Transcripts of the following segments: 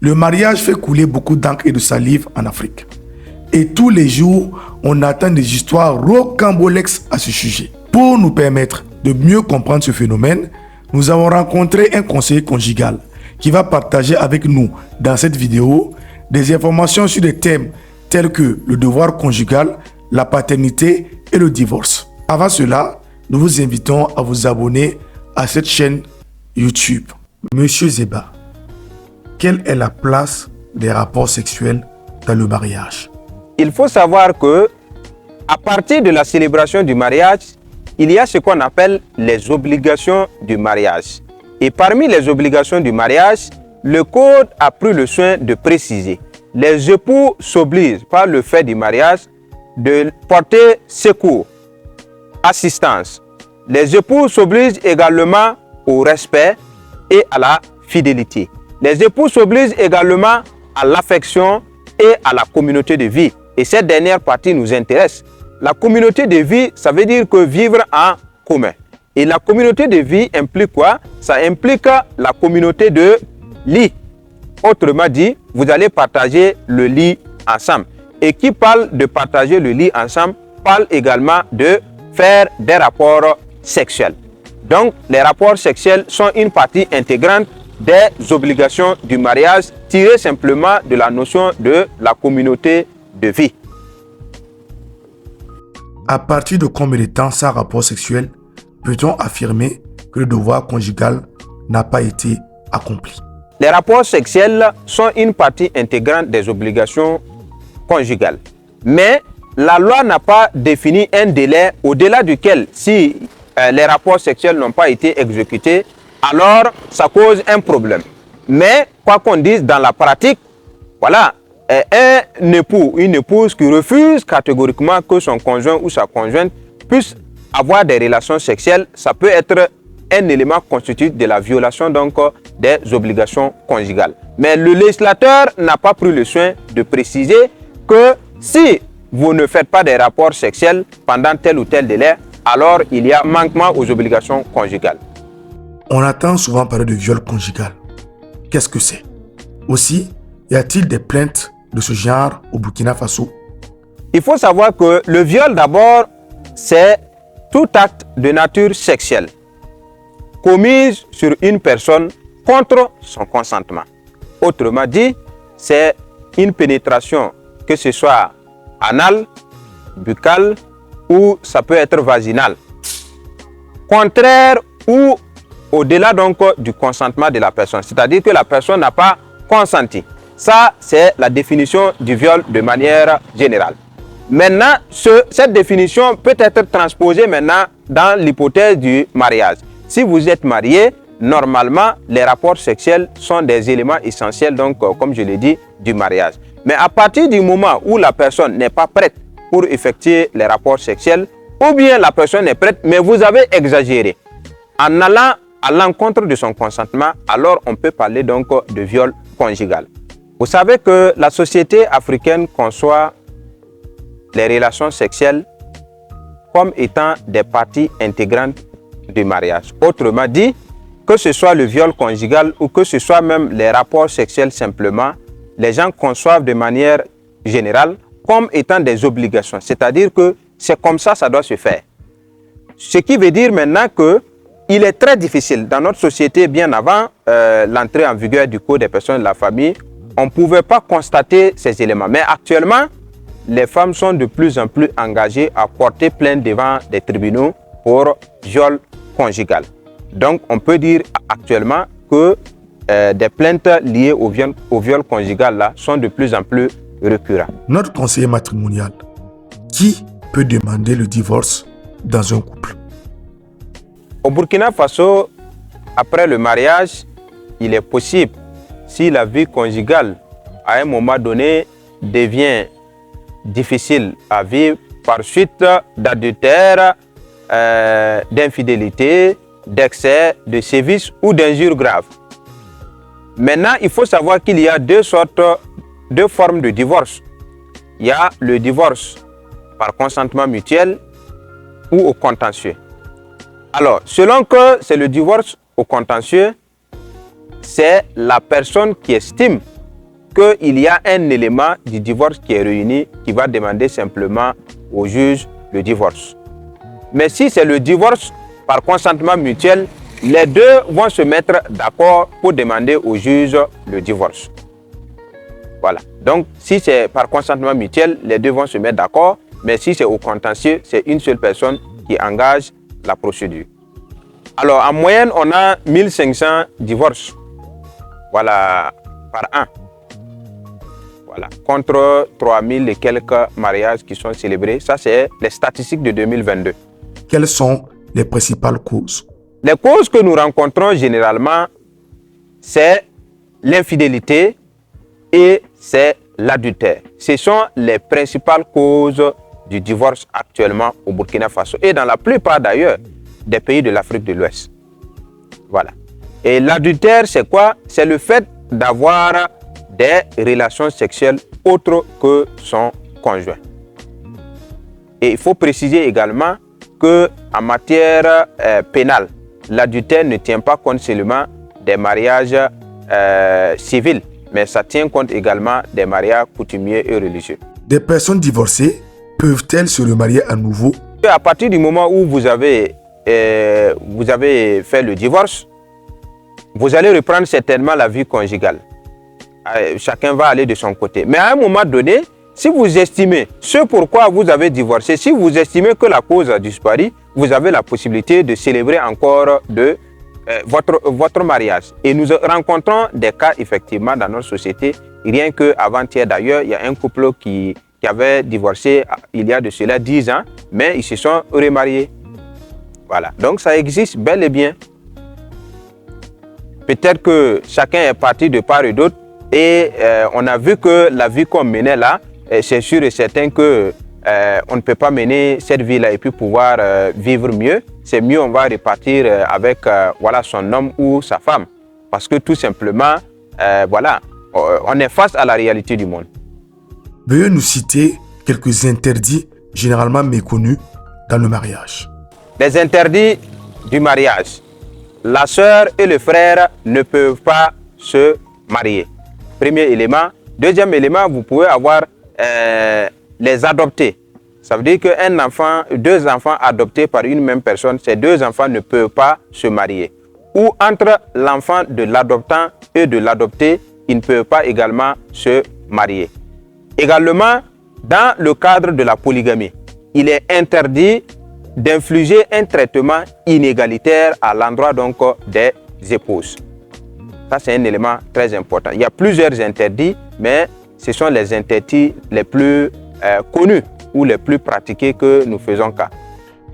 Le mariage fait couler beaucoup d'encre et de salive en Afrique. Et tous les jours, on attend des histoires rocambolesques à ce sujet. Pour nous permettre de mieux comprendre ce phénomène, nous avons rencontré un conseiller conjugal qui va partager avec nous dans cette vidéo des informations sur des thèmes tels que le devoir conjugal, la paternité et le divorce. Avant cela, nous vous invitons à vous abonner à cette chaîne YouTube. Monsieur Zeba, quelle est la place des rapports sexuels dans le mariage? Il faut savoir que à partir de la célébration du mariage, il y a ce qu'on appelle les obligations du mariage. Et parmi les obligations du mariage, le Code a pris le soin de préciser. Les époux s'obligent par le fait du mariage de porter secours, assistance. Les époux s'obligent également au respect et à la fidélité. Les époux s'obligent également à l'affection et à la communauté de vie. Et cette dernière partie nous intéresse. La communauté de vie, ça veut dire que vivre en commun. Et la communauté de vie implique quoi? Ça implique la communauté de lit. Autrement dit, vous allez partager le lit ensemble. Et qui parle de partager le lit ensemble, parle également de faire des rapports sexuels. Donc, les rapports sexuels sont une partie intégrante des obligations du mariage tirées simplement de la notion de la communauté de vie. À partir de combien de temps sans rapport sexuel peut-on affirmer que le devoir conjugal n'a pas été accompli? Les rapports sexuels sont une partie intégrante des obligations conjugales. Mais la loi n'a pas défini un délai au-delà duquel, si les rapports sexuels n'ont pas été exécutés, alors ça cause un problème. Mais quoi qu'on dise dans la pratique, voilà, un époux, une épouse qui refuse catégoriquement que son conjoint ou sa conjointe puisse avoir des relations sexuelles, ça peut être un élément constitutif de la violation donc des obligations conjugales. Mais le législateur n'a pas pris le soin de préciser que si vous ne faites pas des rapports sexuels pendant tel ou tel délai, alors il y a manquement aux obligations conjugales. On entend souvent parler de viol conjugal. Qu'est-ce que c'est? Aussi, y a-t-il des plaintes de ce genre au Burkina Faso? Il faut savoir que le viol d'abord, c'est tout acte de nature sexuelle commise sur une personne contre son consentement. Autrement dit, c'est une pénétration, que ce soit anale, buccale ou ça peut être vaginale, contraire ou au-delà donc du consentement de la personne, c'est-à-dire que la personne n'a pas consenti. Ça, c'est la définition du viol de manière générale. Maintenant, cette définition peut être transposée maintenant dans l'hypothèse du mariage. Si vous êtes marié, normalement, les rapports sexuels sont des éléments essentiels, donc, comme je l'ai dit, du mariage. Mais à partir du moment où la personne n'est pas prête pour effectuer les rapports sexuels, ou bien la personne est prête, mais vous avez exagéré, en allant à l'encontre de son consentement, alors on peut parler donc de viol conjugal. Vous savez que la société africaine conçoit les relations sexuelles comme étant des parties intégrantes du mariage. Autrement dit, que ce soit le viol conjugal ou que ce soit même les rapports sexuels simplement, les gens conçoivent de manière générale comme étant des obligations. C'est-à-dire que c'est comme ça doit se faire. Ce qui veut dire maintenant que il est très difficile dans notre société, bien avant l'entrée en vigueur du Code des personnes de la famille, on ne pouvait pas constater ces éléments. Mais actuellement, les femmes sont de plus en plus engagées à porter plainte devant des tribunaux pour viol conjugal. Donc, on peut dire actuellement que des plaintes liées au viol conjugal là, sont de plus en plus récurrentes. Notre conseiller matrimonial, qui peut demander le divorce dans un couple? Au Burkina Faso, après le mariage, il est possible, si la vie conjugale à un moment donné devient difficile à vivre par suite d'adultère, d'infidélité, d'excès, de sévices ou d'injures graves. Maintenant, il faut savoir qu'il y a deux formes de divorce. Il y a le divorce par consentement mutuel ou au contentieux. Alors, selon que c'est le divorce au contentieux, c'est la personne qui estime qu'il y a un élément du divorce qui est réuni, qui va demander simplement au juge le divorce. Mais si c'est le divorce par consentement mutuel, les deux vont se mettre d'accord pour demander au juge le divorce. Voilà. Donc, si c'est par consentement mutuel, les deux vont se mettre d'accord. Mais si c'est au contentieux, c'est une seule personne qui engage la procédure. Alors, en moyenne, on a 1500 divorces. Voilà, par an. Voilà, contre 3000 et quelques mariages qui sont célébrés. Ça, c'est les statistiques de 2022. Quelles sont les principales causes? Les causes que nous rencontrons généralement, c'est l'infidélité et c'est l'adultère. Ce sont les principales causes du divorce actuellement au Burkina Faso et dans la plupart d'ailleurs des pays de l'Afrique de l'Ouest. Voilà. Et l'adultère, c'est quoi? C'est le fait d'avoir des relations sexuelles autres que son conjoint. Et il faut préciser également qu'en matière pénale, l'adultère ne tient pas compte seulement des mariages civils, mais ça tient compte également des mariages coutumiers et religieux. Des personnes divorcées peuvent-elles se remarier à nouveau? À partir du moment où vous avez fait le divorce, vous allez reprendre certainement la vie conjugale. Chacun va aller de son côté. Mais à un moment donné, si vous estimez ce pourquoi vous avez divorcé, si vous estimez que la cause a disparu, vous avez la possibilité de célébrer encore votre mariage. Et nous rencontrons des cas effectivement dans notre société. Rien qu'avant-hier d'ailleurs, il y a un couple qui avait divorcé il y a de cela 10 ans, mais ils se sont remariés. Voilà, donc ça existe bel et bien. Peut-être que chacun est parti de part et d'autre et on a vu que la vie qu'on menait là, c'est sûr et certain que on ne peut pas mener cette vie-là et puis pouvoir vivre mieux. C'est mieux, on va repartir avec voilà, son homme ou sa femme. Parce que tout simplement, voilà, on est face à la réalité du monde. Veuillez nous citer quelques interdits généralement méconnus dans le mariage. Les interdits du mariage. La sœur et le frère ne peuvent pas se marier. Premier élément. Deuxième élément, vous pouvez avoir les adoptés. Ça veut dire qu'un enfant, deux enfants adoptés par une même personne, ces deux enfants ne peuvent pas se marier. Ou entre l'enfant de l'adoptant et de l'adopté, ils ne peuvent pas également se marier. Également, dans le cadre de la polygamie, il est interdit d'infliger un traitement inégalitaire à l'endroit donc des épouses. Ça, c'est un élément très important. Il y a plusieurs interdits, mais ce sont les interdits les plus connus ou les plus pratiqués que nous faisons cas.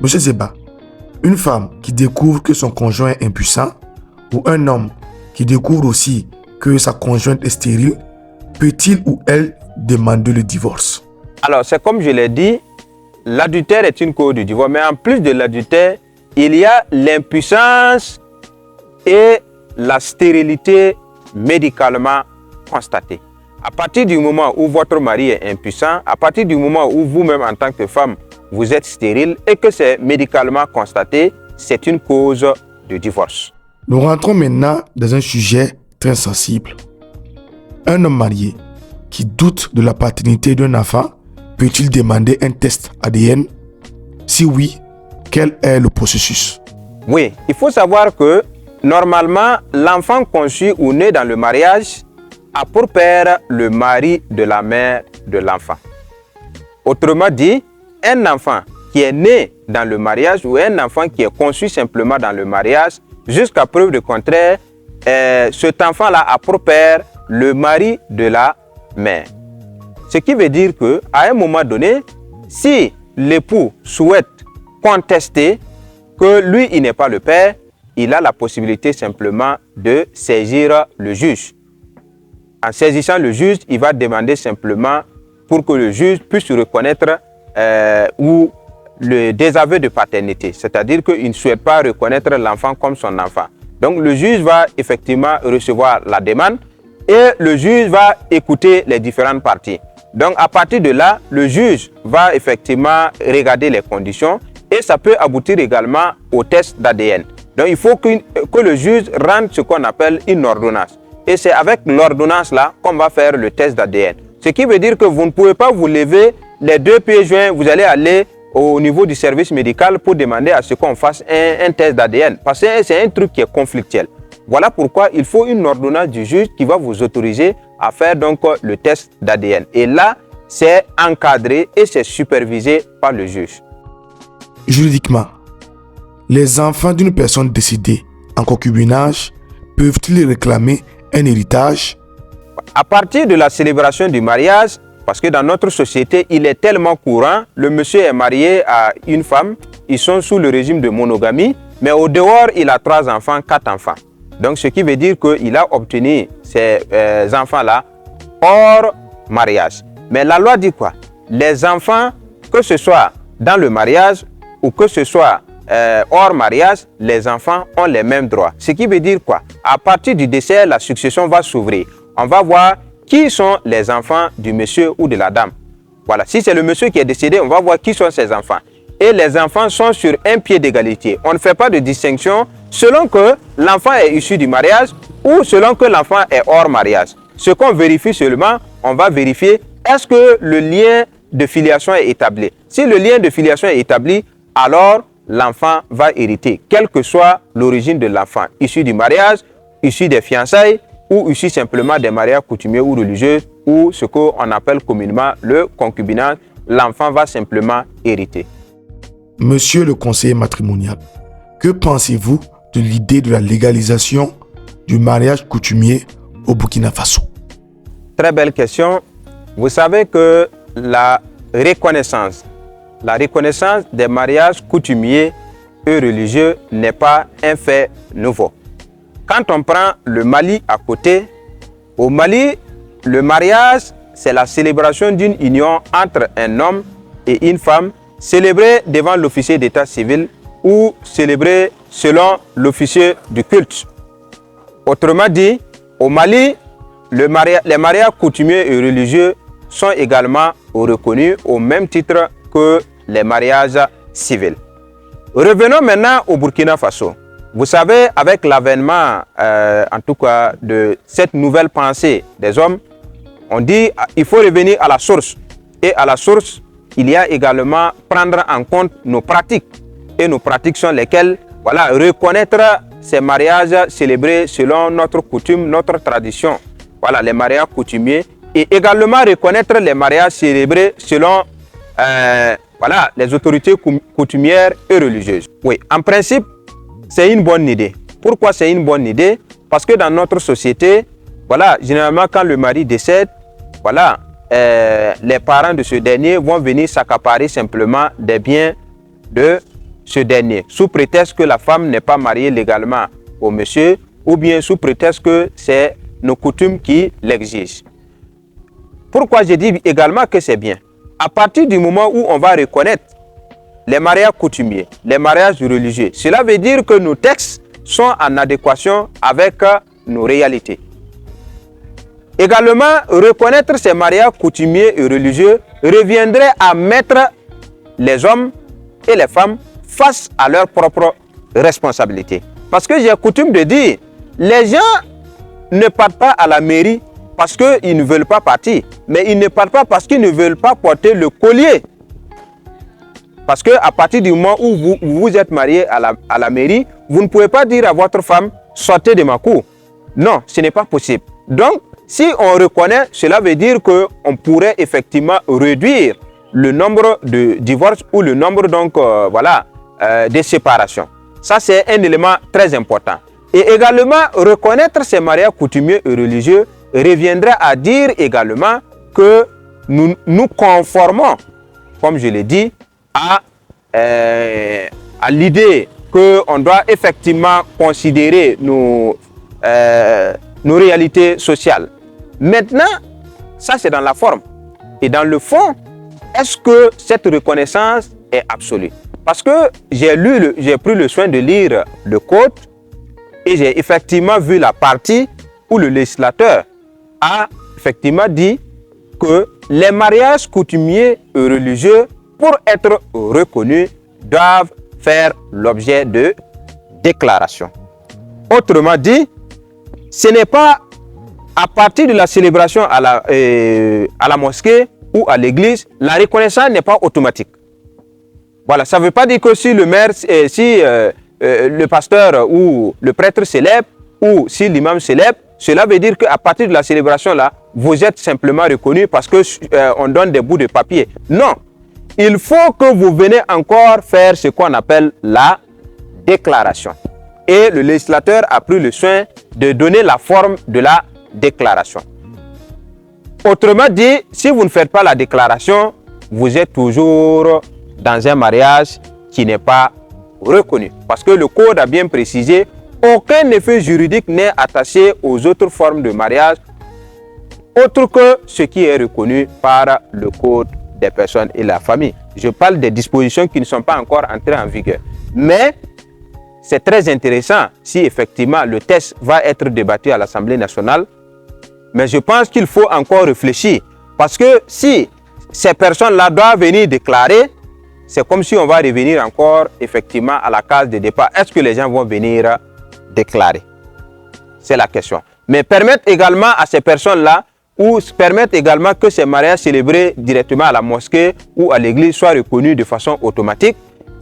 Monsieur Zeba, une femme qui découvre que son conjoint est impuissant ou un homme qui découvre aussi que sa conjointe est stérile, peut-il ou elle demander le divorce? Alors, c'est comme je l'ai dit, l'adultère est une cause du divorce, mais en plus de l'adultère, il y a l'impuissance et la stérilité médicalement constatée. À partir du moment où votre mari est impuissant, à partir du moment où vous-même en tant que femme, vous êtes stérile et que c'est médicalement constaté, c'est une cause de divorce. Nous rentrons maintenant dans un sujet très sensible. Un homme marié qui doute de la paternité d'un enfant peut-il demander un test ADN? Si oui, quel est le processus? Oui, il faut savoir que normalement, l'enfant conçu ou né dans le mariage a pour père le mari de la mère de l'enfant. Autrement dit, un enfant qui est né dans le mariage ou un enfant qui est conçu simplement dans le mariage, jusqu'à preuve du contraire, cet enfant-là a pour père le mari de la mère. Ce qui veut dire qu'à un moment donné, si l'époux souhaite contester que lui, il n'est pas le père, il a la possibilité simplement de saisir le juge. En saisissant le juge, il va demander simplement pour que le juge puisse reconnaître ou le désaveu de paternité. C'est-à-dire qu'il ne souhaite pas reconnaître l'enfant comme son enfant. Donc le juge va effectivement recevoir la demande et le juge va écouter les différentes parties. Donc à partir de là, le juge va effectivement regarder les conditions et ça peut aboutir également au test d'ADN. Donc il faut que le juge rende ce qu'on appelle une ordonnance. et c'est avec l'ordonnance là qu'on va faire le test d'ADN. Ce qui veut dire que vous ne pouvez pas vous lever les deux pieds joints, vous allez aller au niveau du service médical pour demander à ce qu'on fasse un test d'ADN. Parce que c'est un truc qui est conflictuel. Voilà pourquoi il faut une ordonnance du juge qui va vous autoriser à faire donc le test d'ADN. Et là, c'est encadré et c'est supervisé par le juge. Juridiquement, les enfants d'une personne décédée en concubinage peuvent-ils réclamer un héritage? À partir de la célébration du mariage, parce que dans notre société, il est tellement courant, le monsieur est marié à une femme, ils sont sous le régime de monogamie, mais au dehors, il a 3 enfants, 4 enfants. Donc, ce qui veut dire qu'il a obtenu ces enfants-là hors mariage. Mais la loi dit quoi? Les enfants, que ce soit dans le mariage ou que ce soit hors mariage, les enfants ont les mêmes droits. Ce qui veut dire quoi? À partir du décès, la succession va s'ouvrir. On va voir qui sont les enfants du monsieur ou de la dame. Voilà, si c'est le monsieur qui est décédé, on va voir qui sont ses enfants. Et les enfants sont sur un pied d'égalité. On ne fait pas de distinction selon que l'enfant est issu du mariage ou selon que l'enfant est hors mariage. Ce qu'on vérifie seulement, on va vérifier est-ce que le lien de filiation est établi. Si le lien de filiation est établi, alors l'enfant va hériter, quelle que soit l'origine de l'enfant, issu du mariage, issu des fiançailles ou issu simplement des mariages coutumiers ou religieux ou ce qu'on appelle communément le concubinage, l'enfant va simplement hériter. Monsieur le conseiller matrimonial, que pensez-vous de l'idée de la légalisation du mariage coutumier au Burkina Faso? Très belle question. Vous savez que la reconnaissance des mariages coutumiers et religieux n'est pas un fait nouveau. Quand on prend le Mali à côté, au Mali, le mariage, c'est la célébration d'une union entre un homme et une femme, célébrée devant l'officier d'état civil ou célébrée selon l'officier du culte. Autrement dit, au Mali, les mariages coutumiers et religieux sont également reconnus au même titre que les mariages civils. Revenons maintenant au Burkina Faso. Vous savez, avec l'avènement, en tout cas, de cette nouvelle pensée des hommes, on dit qu'il faut revenir à la source. Et à la source, il y a également prendre en compte nos pratiques. Et nos pratiques sont lesquelles? Voilà, reconnaître ces mariages célébrés selon notre coutume, notre tradition. Voilà, les mariages coutumiers. Et également reconnaître les mariages célébrés selon voilà, les autorités coutumières et religieuses. Oui, en principe, c'est une bonne idée. Pourquoi c'est une bonne idée? Parce que dans notre société, voilà, généralement quand le mari décède, voilà, les parents de ce dernier vont venir s'accaparer simplement des biens de ce dernier, sous prétexte que la femme n'est pas mariée légalement au monsieur, ou bien sous prétexte que c'est nos coutumes qui l'exigent. Pourquoi je dis également que c'est bien? À partir du moment où on va reconnaître les mariages coutumiers, les mariages religieux, cela veut dire que nos textes sont en adéquation avec nos réalités. Également, reconnaître ces mariages coutumiers et religieux reviendrait à mettre les hommes et les femmes face à leurs propres responsabilités. Parce que j'ai coutume de dire, les gens ne partent pas à la mairie parce qu'ils ne veulent pas partir, mais ils ne partent pas parce qu'ils ne veulent pas porter le collier. Parce qu'à partir du moment où vous êtes marié à la mairie, vous ne pouvez pas dire à votre femme, sortez de ma cour. Non, ce n'est pas possible. Donc, si on reconnaît, cela veut dire qu'on pourrait effectivement réduire le nombre de divorces ou le nombre donc, de séparations. Ça, c'est un élément très important. Et également, reconnaître ces mariages coutumiers et religieux reviendrait à dire également que nous nous conformons, comme je l'ai dit, à l'idée qu'on doit effectivement considérer nos réalités sociales. Maintenant, ça c'est dans la forme. Et dans le fond, est-ce que cette reconnaissance est absolue? Parce que j'ai pris le soin de lire le code et j'ai effectivement vu la partie où le législateur a effectivement dit que les mariages coutumiers et religieux, pour être reconnus, doivent faire l'objet de déclaration. Autrement dit, ce n'est pas à partir de la célébration à la mosquée ou à l'église, la reconnaissance n'est pas automatique. Voilà, ça ne veut pas dire que si le maire, le pasteur ou le prêtre célèbre, ou si l'imam célèbre, cela veut dire qu'à partir de la célébration là, vous êtes simplement reconnu parce que on donne des bouts de papier. Non, il faut que vous venez encore faire ce qu'on appelle la déclaration. Et le législateur a pris le soin de donner la forme de la déclaration. Autrement dit, si vous ne faites pas la déclaration, vous êtes toujours dans un mariage qui n'est pas reconnu. Parce que le code a bien précisé, aucun effet juridique n'est attaché aux autres formes de mariage autre que ce qui est reconnu par le code des personnes et la famille. Je parle des dispositions qui ne sont pas encore entrées en vigueur. Mais c'est très intéressant si effectivement le texte va être débattu à l'Assemblée nationale. Mais je pense qu'il faut encore réfléchir. Parce que si ces personnes-là doivent venir déclarer, c'est comme si on va revenir encore effectivement à la case de départ. Est-ce que les gens vont venir déclarer? C'est la question. Mais permettre également à ces personnes-là, ou permettre également que ces mariages célébrés directement à la mosquée ou à l'église soient reconnus de façon automatique,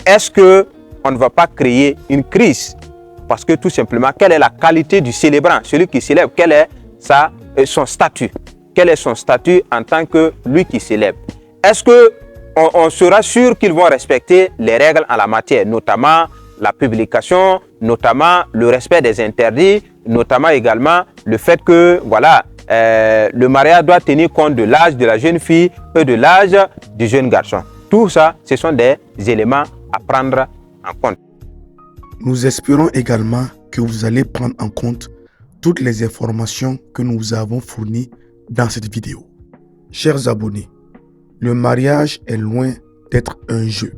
est-ce qu'on ne va pas créer une crise? Parce que tout simplement, quelle est la qualité du célébrant, celui qui célèbre, quel est son statut? Quel est son statut en tant que lui qui célèbre? Est-ce qu'on sera sûr qu'ils vont respecter les règles en la matière, notamment la publication, notamment le respect des interdits, notamment également le fait que le mariage doit tenir compte de l'âge de la jeune fille et de l'âge du jeune garçon. Tout ça, ce sont des éléments à prendre en compte. Nous espérons également que vous allez prendre en compte toutes les informations que nous vous avons fournies dans cette vidéo. Chers abonnés, le mariage est loin d'être un jeu.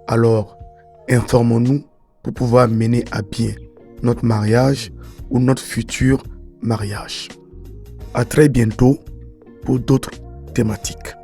Alors, informons-nous pour pouvoir mener à bien notre mariage ou notre futur mariage. À très bientôt pour d'autres thématiques.